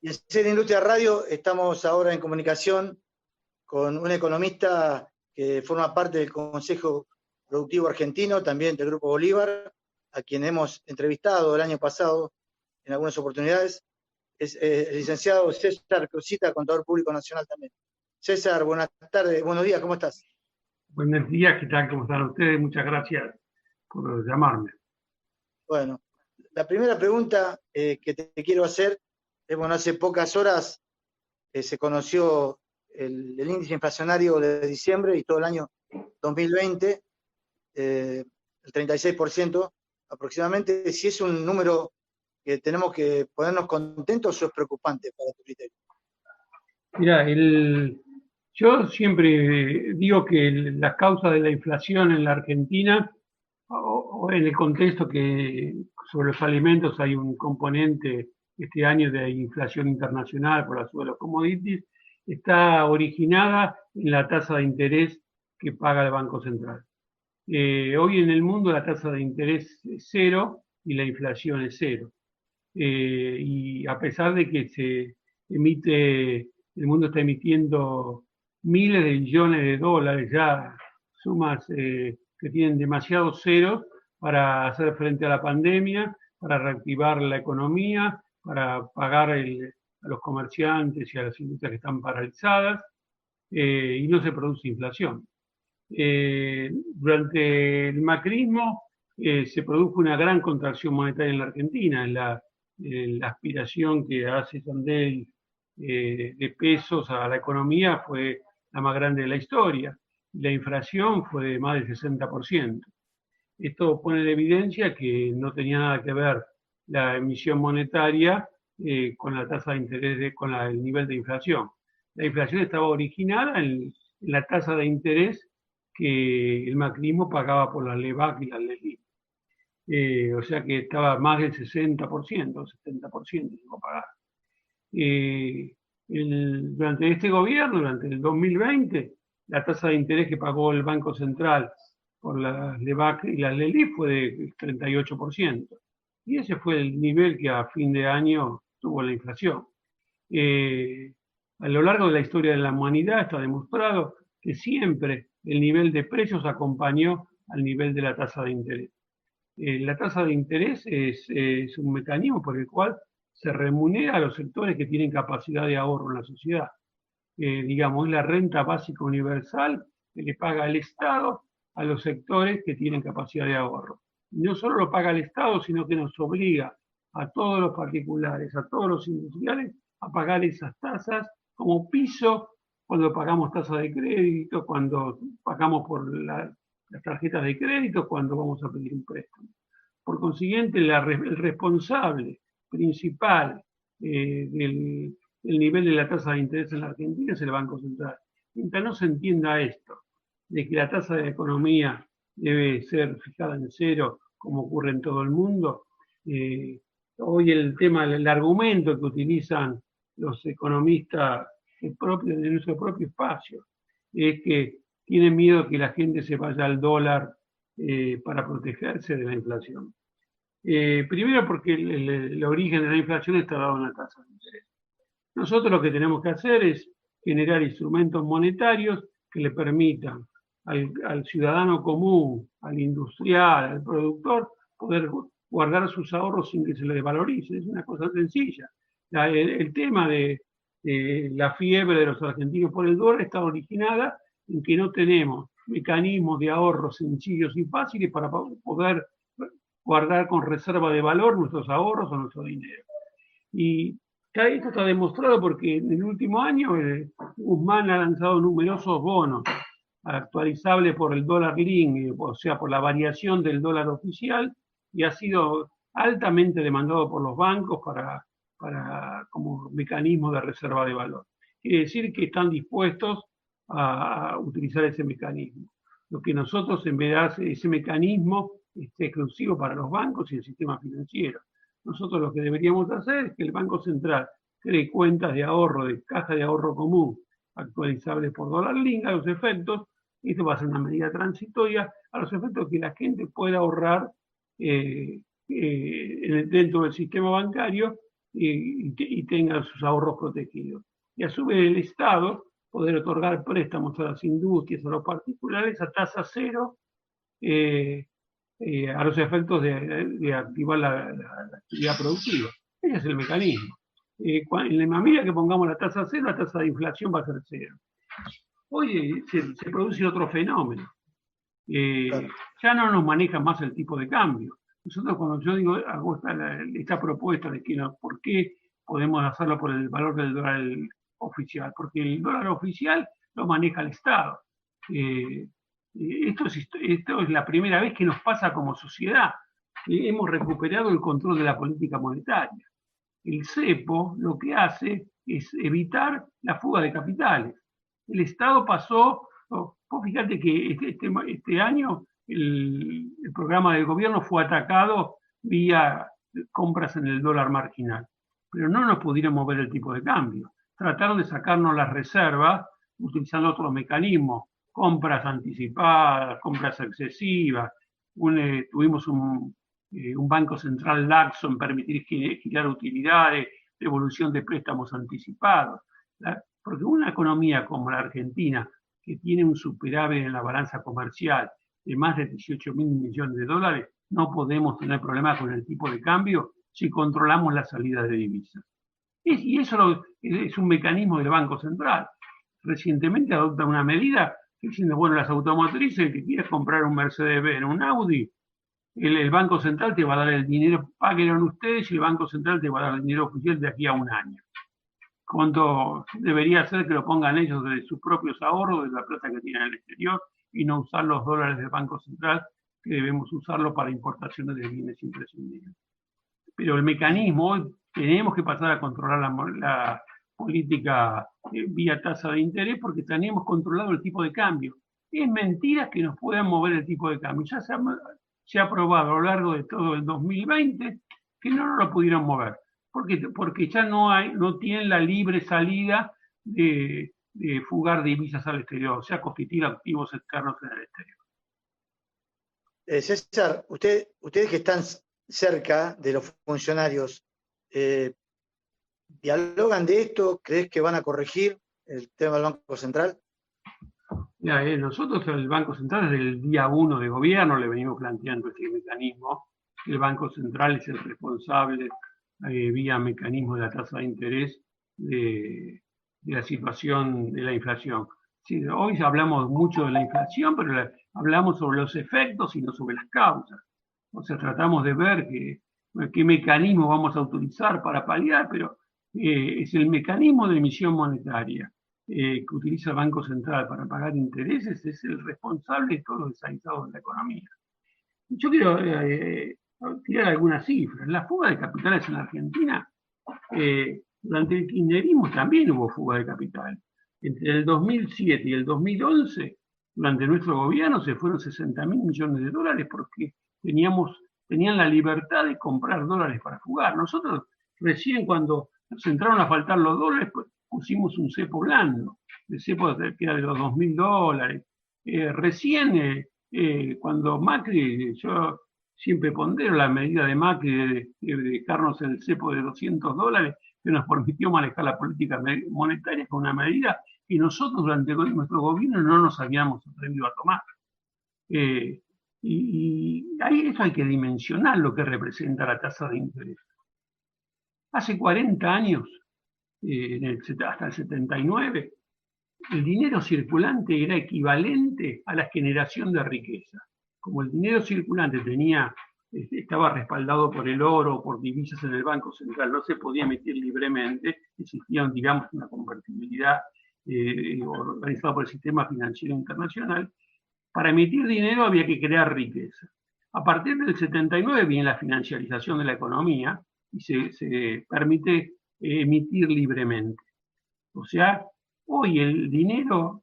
Y en Serie Industria Radio estamos ahora en comunicación con un economista que forma parte del Consejo Productivo Argentino, también del Grupo Bolívar, a quien hemos entrevistado el año pasado en algunas oportunidades. Es el licenciado César Cruzita, contador público nacional también. César, buenas tardes, buenos días, ¿cómo estás? Buenos días, ¿qué tal? ¿Cómo están ustedes? Muchas gracias por llamarme. Bueno, la primera pregunta que te quiero hacer es, bueno, hace pocas horas se conoció el índice inflacionario de diciembre y todo el año 2020, el 36% aproximadamente. Si es un número que tenemos que ponernos contentos o es preocupante para tu criterio. Mira, yo siempre digo que las causas de la inflación en la Argentina, o en el contexto que sobre los alimentos hay un componente este año de inflación internacional por la suba de los commodities, está originada en la tasa de interés que paga el Banco Central. Hoy en el mundo la tasa de interés es cero y la inflación es cero. Y a pesar de que el mundo está emitiendo miles de billones de dólares, ya sumas que tienen demasiados ceros para hacer frente a la pandemia, para reactivar la economía, para pagar a los comerciantes y a las industrias que están paralizadas, y no se produce inflación. Durante el macrismo se produjo una gran contracción monetaria en la Argentina, la aspiración que hace Sandel de pesos a la economía fue la más grande de la historia. La inflación fue de más del 60%. Esto pone en evidencia que no tenía nada que ver la emisión monetaria con la tasa de interés, con el nivel de inflación. La inflación estaba originada en la tasa de interés que el macrismo pagaba por las LEBAC y las LELIQ. O sea que estaba más del 60%, 70% que pagar. Durante este gobierno, durante el 2020, la tasa de interés que pagó el Banco Central por las LEBAC y las LELIQ fue de 38%. Y ese fue el nivel que a fin de año tuvo la inflación. A lo largo de la historia de la humanidad está demostrado que siempre el nivel de precios acompañó al nivel de la tasa de interés. La tasa de interés es un mecanismo por el cual se remunera a los sectores que tienen capacidad de ahorro en la sociedad. Digamos, es la renta básica universal que le paga el Estado a los sectores que tienen capacidad de ahorro. Y no solo lo paga el Estado, sino que nos obliga a todos los particulares, a todos los industriales, a pagar esas tasas como piso cuando pagamos tasa de crédito, cuando pagamos por las tarjetas de crédito, cuando vamos a pedir un préstamo. Por consiguiente, el responsable principal del nivel de la tasa de interés en la Argentina es el Banco Central. Mientras no se entienda esto, de que la tasa de la economía debe ser fijada en cero, como ocurre en todo el mundo, hoy el argumento que utilizan los economistas de nuestro propio espacio es que tienen miedo que la gente se vaya al dólar para protegerse de la inflación. Primero porque el origen de la inflación está dado en la tasa de interés. Nosotros lo que tenemos que hacer es generar instrumentos monetarios que le permitan al ciudadano común, al industrial, al productor, poder guardar sus ahorros sin que se le desvalorice. Es una cosa sencilla. El tema de la fiebre de los argentinos por el dólar está originada en que no tenemos mecanismos de ahorro sencillos y fáciles para poder guardar con reserva de valor nuestros ahorros o nuestro dinero. Y esto está demostrado porque en el último año Guzmán ha lanzado numerosos bonos actualizables por el dólar link, o sea, por la variación del dólar oficial, y ha sido altamente demandado por los bancos como mecanismo de reserva de valor. Quiere decir que están dispuestos a utilizar ese mecanismo. Lo que nosotros, en vez de hacer ese mecanismo, es exclusivo para los bancos y el sistema financiero. Nosotros lo que deberíamos hacer es que el Banco Central cree cuentas de ahorro, de caja de ahorro común, actualizables por dólar link a los efectos, y esto va a ser una medida transitoria, a los efectos que la gente pueda ahorrar dentro del sistema bancario y tengan sus ahorros protegidos. Y a su vez el Estado poder otorgar préstamos a las industrias, a los particulares, a tasa cero, a los efectos de activar la actividad productiva. Ese es el mecanismo. En la medida que pongamos la tasa cero, la tasa de inflación va a ser cero. Hoy se produce otro fenómeno. Claro. Ya no nos maneja más el tipo de cambio. Nosotros, cuando yo digo, hago esta propuesta de que no, ¿por qué podemos hacerlo por el valor del dólar oficial? Porque el dólar oficial lo maneja el Estado. Esto es la primera vez que nos pasa como sociedad. Hemos recuperado el control de la política monetaria. El cepo lo que hace es evitar la fuga de capitales. El Estado pasó, vos fíjate que este año el programa del gobierno fue atacado vía compras en el dólar marginal, pero no nos pudieron mover el tipo de cambio. Trataron de sacarnos las reservas utilizando otros mecanismos, compras anticipadas, compras excesivas. Tuvimos un banco central laxo en permitir girar utilidades, devolución de préstamos anticipados. Porque una economía como la Argentina, que tiene un superávit en la balanza comercial de más de 18.000 millones de dólares, no podemos tener problemas con el tipo de cambio si controlamos la salida de divisas. Y eso es un mecanismo del Banco Central. Recientemente adopta una medida diciendo, bueno, las automotrices, que quieres comprar un Mercedes-Benz, un Audi, el Banco Central te va a dar el dinero, paguen ustedes, y el Banco Central te va a dar el dinero oficial de aquí a un año. Cuando debería ser que lo pongan ellos de sus propios ahorros, de la plata que tienen en el exterior, y no usar los dólares del Banco Central, que debemos usarlo para importaciones de bienes imprescindibles. Pero el mecanismo, tenemos que pasar a controlar la política vía tasa de interés, porque tenemos controlado el tipo de cambio. Es mentira que nos puedan mover el tipo de cambio. Ya se ha probado a lo largo de todo el 2020 que no nos lo pudieron mover. Porque ya no tienen la libre salida de fugar divisas al exterior, o sea, constituir activos externos en el exterior. César, ustedes que están cerca de los funcionarios, ¿dialogan de esto? ¿Crees que van a corregir el tema del Banco Central? Mira, nosotros el Banco Central desde el día 1 de gobierno le venimos planteando este mecanismo. El Banco Central es el responsable vía mecanismo de la tasa de interés de la situación de la inflación. Sí, hoy hablamos mucho de la inflación, pero hablamos sobre los efectos y no sobre las causas. O sea, tratamos de ver qué mecanismo vamos a utilizar para paliar, pero es el mecanismo de emisión monetaria que utiliza el Banco Central para pagar intereses, es el responsable de todos los desaguisados de la economía. Yo quiero tirar algunas cifras. La fuga de capitales en la Argentina, durante el kirchnerismo también hubo fuga de capital. Entre el 2007 y el 2011, durante nuestro gobierno, se fueron 60.000 millones de dólares porque tenían la libertad de comprar dólares para fugar. Nosotros recién cuando nos entraron a faltar los dólares, pues, pusimos un cepo blando, el cepo que era de los 2.000 dólares. Recién, cuando Macri, yo siempre pondero la medida de Macri de dejarnos el cepo de 200 dólares, que nos permitió manejar la política monetaria con una medida que nosotros durante nuestro gobierno no nos habíamos atrevido a tomar. Y ahí eso hay que dimensionar lo que representa la tasa de interés. Hace 40 años, hasta el 79, el dinero circulante era equivalente a la generación de riqueza. Como el dinero circulante estaba respaldado por el oro o por divisas en el Banco Central, no se podía emitir libremente, existía, digamos, una convertibilidad organizada por el sistema financiero internacional. Para emitir dinero había que crear riqueza. A partir del 79 viene la financiarización de la economía y se permite emitir libremente. O sea, hoy el dinero,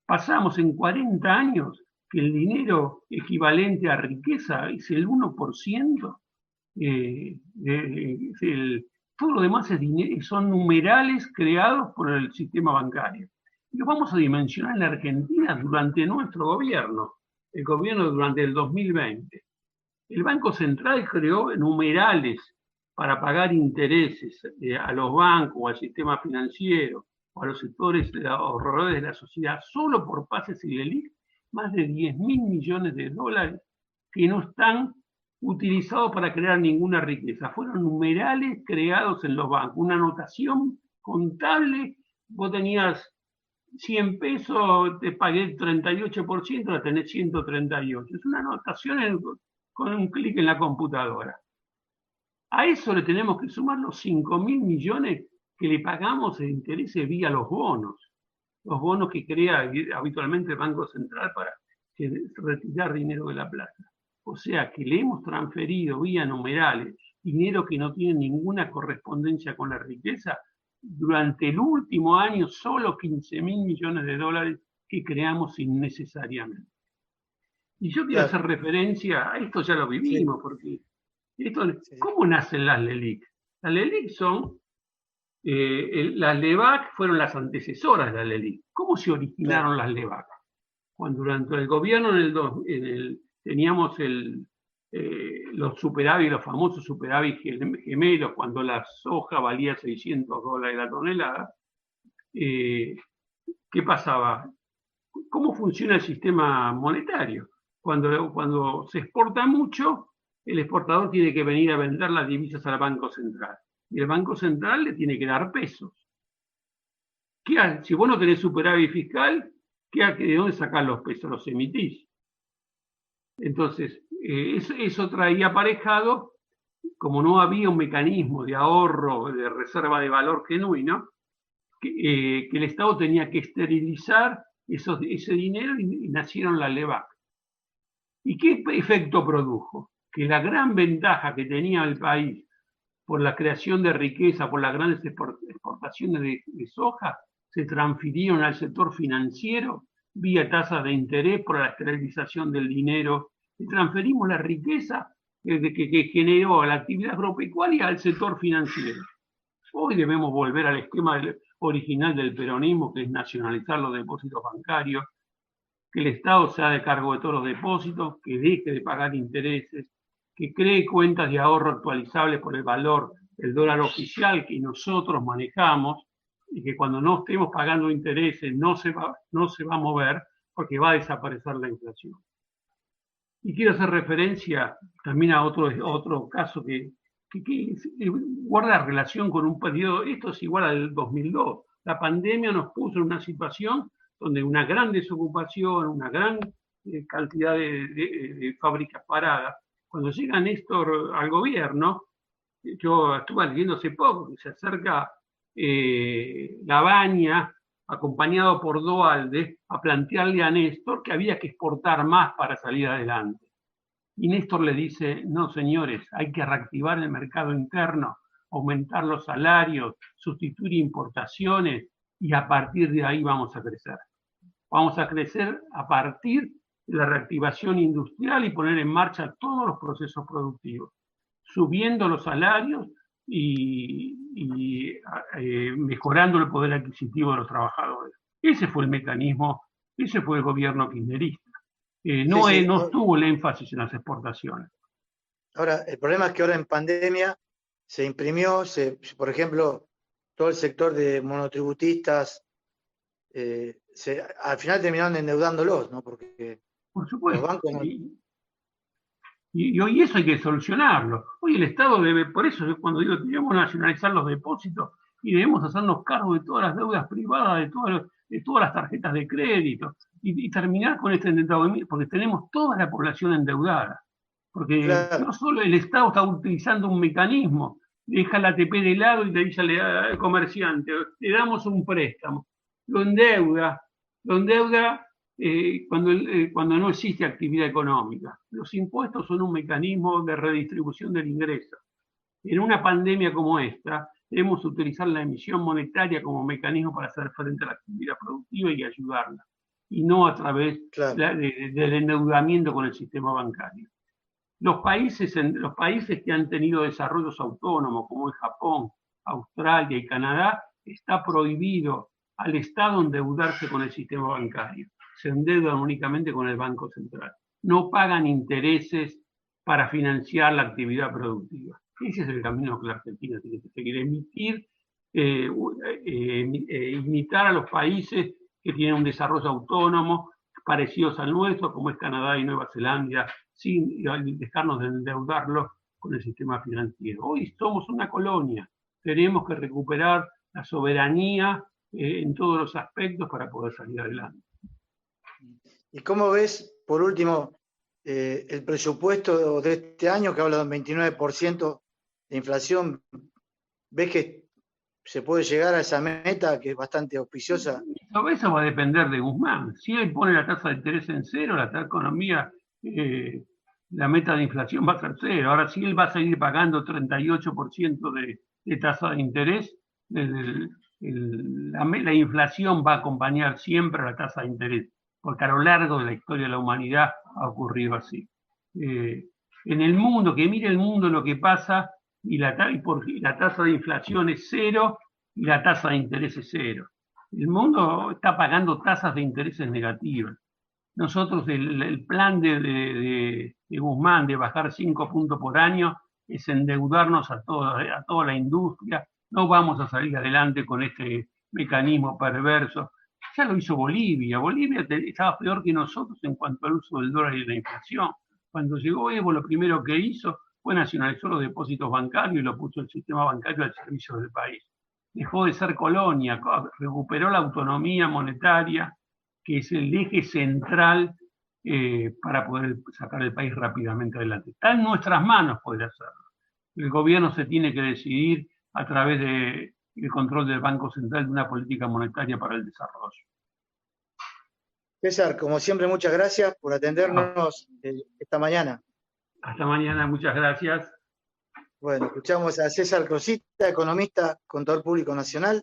pasamos en 40 años que el dinero equivalente a riqueza es el 1%, todo lo demás son numerales creados por el sistema bancario. Y lo vamos a dimensionar en la Argentina durante nuestro gobierno, el gobierno durante el 2020. El Banco Central creó numerales para pagar intereses a los bancos o al sistema financiero o a los sectores ahorradores de la sociedad solo por pases y LELIQ, más de 10.000 millones de dólares que no están utilizados para crear ninguna riqueza. Fueron numerales creados en los bancos, una anotación contable. Vos tenías 100 pesos, te pagué el 38%, la tenés 138. Es una anotación con un clic en la computadora. A eso le tenemos que sumar los 5.000 millones que le pagamos de intereses vía los bonos que crea habitualmente el Banco Central para retirar dinero de la plaza. O sea que le hemos transferido vía numerales dinero que no tiene ninguna correspondencia con la riqueza. Durante el último año, solo 15.000 millones de dólares que creamos innecesariamente. Y yo quiero hacer referencia a esto, ya lo vivimos, porque ¿cómo nacen las LELIQ? Las LELIQ son, las LEBAC fueron las antecesoras de las LELIQ. ¿Cómo se originaron las LEBAC? Cuando durante el gobierno teníamos los superávit, los famosos superávit gemelos, cuando la soja valía $600 la tonelada, ¿qué pasaba? ¿Cómo funciona el sistema monetario? Cuando se exporta mucho, el exportador tiene que venir a vender las divisas al Banco Central. Y el Banco Central le tiene que dar pesos. ¿Qué hace? Si vos no tenés superávit fiscal, ¿de dónde sacás los pesos? Los emitís. Entonces, eso traía aparejado, como no había un mecanismo de ahorro, de reserva de valor genuino, que el Estado tenía que esterilizar ese dinero y nacieron las LEBAC. ¿Y qué efecto produjo? Que la gran ventaja que tenía el país por la creación de riqueza, por las grandes exportaciones de soja, se transfirieron al sector financiero vía tasas de interés por la esterilización del dinero, y transferimos la riqueza que generó la actividad agropecuaria al sector financiero. Hoy debemos volver al esquema original del peronismo, que es nacionalizar los depósitos bancarios, que el Estado se haga cargo de todos los depósitos, que deje de pagar intereses, que cree cuentas de ahorro actualizables por el valor del dólar oficial que nosotros manejamos, y que cuando no estemos pagando intereses no se va a mover porque va a desaparecer la inflación. Y quiero hacer referencia también a otro caso que guarda relación con un periodo. Esto es igual al 2002. La pandemia nos puso en una situación donde una gran desocupación, una gran cantidad de fábricas paradas. Cuando llega Néstor al gobierno, yo estuve leyendo hace poco que se acerca Labaña, acompañado por Duhalde, a plantearle a Néstor que había que exportar más para salir adelante. Y Néstor le dice, no señores, hay que reactivar el mercado interno, aumentar los salarios, sustituir importaciones, y a partir de ahí vamos a crecer. Vamos a crecer a partir de la reactivación industrial y poner en marcha todos los procesos productivos, subiendo los salarios y mejorando el poder adquisitivo de los trabajadores. Ese fue el mecanismo, ese fue el gobierno kirchnerista. No estuvo el énfasis en las exportaciones. Ahora, el problema es que ahora en pandemia se imprimió, por ejemplo, todo el sector de monotributistas, al final terminaron endeudándolos, ¿no? Porque por supuesto. Los bancos y hoy eso hay que solucionarlo. Hoy el Estado debe, por eso cuando digo que debemos nacionalizar los depósitos y debemos hacernos cargo de todas las deudas privadas, de todas las tarjetas de crédito y terminar con este endeudamiento, porque tenemos toda la población endeudada. Porque no solo el Estado está utilizando un mecanismo, deja la ATP de lado y le dice al comerciante, le damos un préstamo, lo endeuda cuando no existe actividad económica. Los impuestos son un mecanismo de redistribución del ingreso. En una pandemia como esta, debemos utilizar la emisión monetaria como mecanismo para hacer frente a la actividad productiva y ayudarla, y no a través del endeudamiento con el sistema bancario. Los países que han tenido desarrollos autónomos, como es Japón, Australia y Canadá, está prohibido al Estado endeudarse con el sistema bancario. Se endeudan únicamente con el Banco Central. No pagan intereses para financiar la actividad productiva. Ese es el camino que la Argentina tiene que seguir, imitar a los países que tienen un desarrollo autónomo, parecidos al nuestro, como es Canadá y Nueva Zelanda, sin dejarnos de endeudarlos con el sistema financiero. Hoy somos una colonia, tenemos que recuperar la soberanía en todos los aspectos para poder salir adelante. ¿Y cómo ves, por último, el presupuesto de este año, que habla de un 29% de inflación? ¿Ves que se puede llegar a esa meta, que es bastante auspiciosa? Eso va a depender de Guzmán. Si él pone la tasa de interés en cero, la economía, la meta de inflación va a ser cero. Ahora, si él va a seguir pagando 38% de tasa de interés, la inflación va a acompañar siempre a la tasa de interés, porque a lo largo de la historia de la humanidad ha ocurrido así. En el mundo, que mire el mundo lo que pasa, y la tasa de inflación es cero y la tasa de interés es cero. El mundo está pagando tasas de intereses negativas. Nosotros, el plan de Guzmán de bajar 5 puntos por año es endeudarnos a toda la industria. No vamos a salir adelante con este mecanismo perverso. Ya lo hizo Bolivia. Bolivia estaba peor que nosotros en cuanto al uso del dólar y la inflación. Cuando llegó Evo, lo primero que hizo fue nacionalizar los depósitos bancarios y lo puso el sistema bancario al servicio del país. Dejó de ser colonia, recuperó la autonomía monetaria, que es el eje central para poder sacar el país rápidamente adelante. Está en nuestras manos poder hacerlo. El gobierno se tiene que decidir a través del control del Banco Central de una política monetaria para el desarrollo. César, como siempre, muchas gracias por atendernos esta mañana. Hasta mañana, muchas gracias. Bueno, escuchamos a César Crosita, economista, contador público nacional.